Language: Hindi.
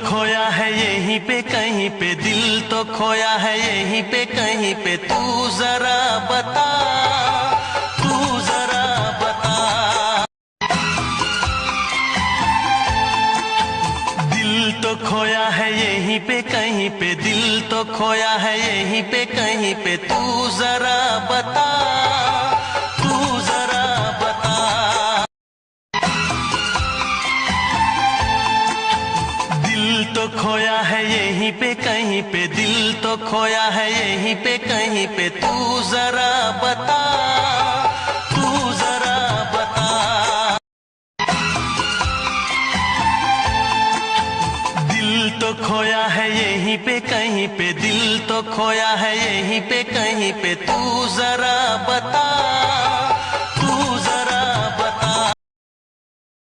खोया है यहीं पे कहीं पे, दिल तो खोया है यहीं पे कहीं पे, तू जरा बता, तू जरा बता। दिल तो खोया है यहीं पे कहीं पे, दिल तो खोया है यहीं पे कहीं पे, तू जरा बता, तू जरा बता। दिल तो खोया है यहीं पे कहीं पे, दिल तो खोया है यहीं पे कहीं पे, तू जरा बता, तू जरा बता। दिल तो खोया है यहीं पे कहीं पे, दिल तो खोया है यहीं पे कहीं पे, तू जरा बता।